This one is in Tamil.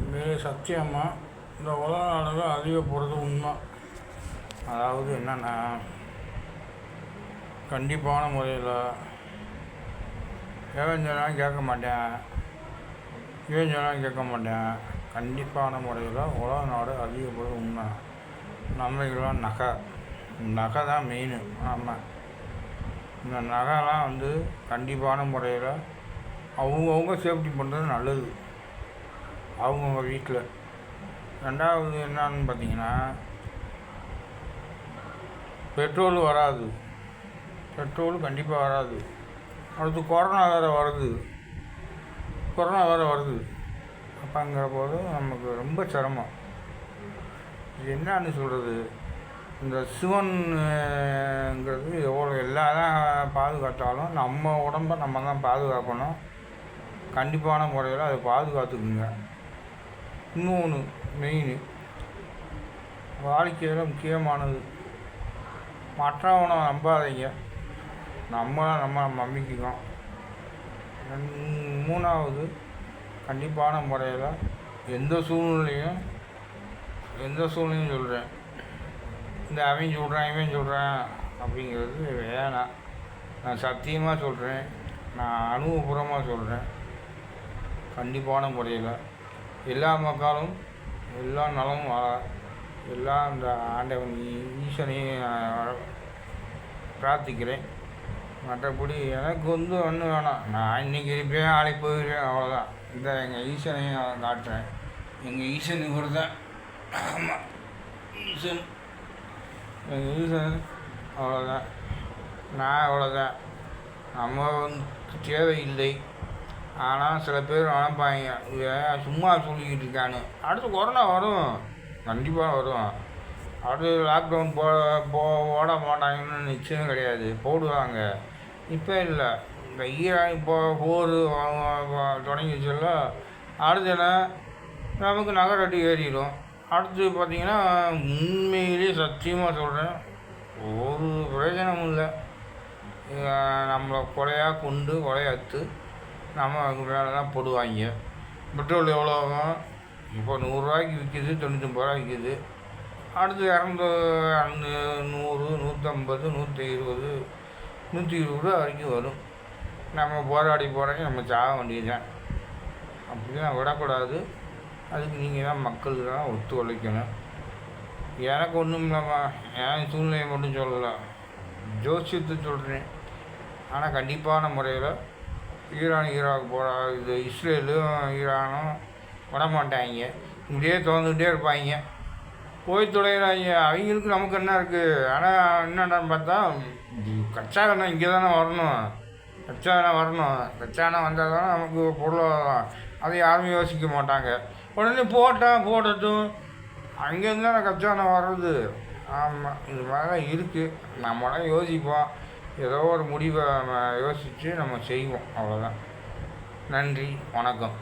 உண்மையிலே சத்தியமாக இந்த உலக நாடுகள் அதிகப்படுறது உண்மை. அதாவது என்னென்னா, கண்டிப்பான முறையில் எவன் சொன்னாலும் கேட்க மாட்டேன், இவன் சொன்னாலும் கேட்க மாட்டேன். கண்டிப்பான முறையில் உலக நாடு அதிகப்படுறது உண்மை. நம்மளுக்கெல்லாம் நகை தான் மெயின். ஆமாம், இந்த நகைலாம் கண்டிப்பான முறையில் அவங்கவுங்க சேஃப்டி பண்ணுறது நல்லது, அவங்கவுங்க வீட்டில். ரெண்டாவது என்னான்னு பார்த்தீங்கன்னா, பெட்ரோல் வராது, பெட்ரோல் கண்டிப்பாக வராது. அடுத்து கொரோனா வேறு வருது. அப்போங்கிற போது நமக்கு ரொம்ப சிரமம். இது என்னான்னு சொல்கிறது, இந்த சிவன்ங்கிறது எவ்வளோ எல்லாம் பாதுகாத்தாலும் நம்ம உடம்பை நம்ம தான் பாதுகாக்கணும். கண்டிப்பான முறையில் அதை பாதுகாத்துக்குங்க. இன்னொன்று மெயின், வாழ்க்கையில் முக்கியமானது, மற்றவனை நம்பாதீங்க, நம்ம நம்பிக்கணும். மூணாவது, கண்டிப்பான முறையில் எந்த சூழ்நிலையும் சொல்கிறேன், இந்த அவன் சொல்கிறேன் இவன் சொல்கிறேன் அப்படிங்கிறது வேணாம். நான் சத்தியமாக சொல்கிறேன், நான் அனுபவபூர்வமாக சொல்கிறேன். கண்டிப்பான முறையில் எல்லா மக்களும் எல்லா நலமும் எல்லாம் இந்த ஆண்டவன் ஈசனையும் பிரார்த்திக்கிறேன். மற்றபடி எனக்கு ஒன்றும் வேணாம். நான் இன்றைக்கி இருப்பேன், நாளைக்கு போயிடுவேன், அவ்வளோதான். இந்த எங்கள் ஈசனையும் காட்டுறேன். எங்கள் ஈசன் இவர் தான். ஆமாம், எங்கள் ஈசன் அவ்வளோதான். நான் அவ்வளோதான். நம்ம தேவையில்லை. ஆனால் சில பேர் நினைப்பாங்க, சும்மா சொல்லிக்கிட்டு இருக்கான்னு. அடுத்து கொரோனா வரும், கண்டிப்பாக வரும். அடுத்து லாக்டவுன் போட மாட்டாங்கன்னு நிச்சயம் கிடையாது, போடுவாங்க. இப்போ இல்லை, இந்த ஈரான் போர் தொடங்கிச்சுல, அடுத்து நமக்கு நகை ரேட்டு ஏறிடும். அடுத்து பார்த்திங்கன்னா, உண்மையிலேயே சத்தியமாக சொல்கிறேன், ஒரு பிரயோஜனமும் இல்லை. நம்மளை கொலையாத்து நமக்கு மேலே தான் போடுவாங்க. பெட்ரோல் எவ்வளோ ஆகும்? இப்போ 100 ரூபாய்க்கு விற்கிது, 99 ரூபா விற்கிது. அடுத்து 100, 150, 120, 120 ரூபா வரைக்கும் வரும். நம்ம போராடி நம்ம சாக வேண்டியது தான். அப்படிலாம் விடக்கூடாது. அதுக்கு நீங்கள் தான் மக்களுக்கு தான் ஒத்துழைக்கணும். எனக்கு ஒன்றும் இல்லாமா, என் சூழ்நிலையை மட்டும் சொல்லலை, ஜோசியத்தை சொல்கிறேன். ஆனால் கண்டிப்பான முறையில் ஈராக் இது இஸ்ரேலும் ஈரானும் விடமாட்டாங்க. இப்படியே திறந்துக்கிட்டே இருப்பாங்க, போய் தொலைகிறாங்க. அவங்களுக்கு நமக்கு என்ன இருக்குது? ஆனால் என்னென்னு பார்த்தா, கச்சா எண்ணெய் இங்கே தானே வரணும், கச்சா எண்ணெய் வந்தால் தானே நமக்கு பொருளாதாரம். அதை யாருமே யோசிக்க மாட்டாங்க. உடனே போடட்டும், அங்கேருந்து தானே கச்சா எண்ணெய் வர்றது. ஆமாம், இது மாதிரி தான் இருக்குது. நம்மளாம் யோசிப்போம், ஏதோ ஒரு முடிவை யோசித்து நம்ம செய்வோம், அவ்வளோதான். நன்றி, வணக்கம்.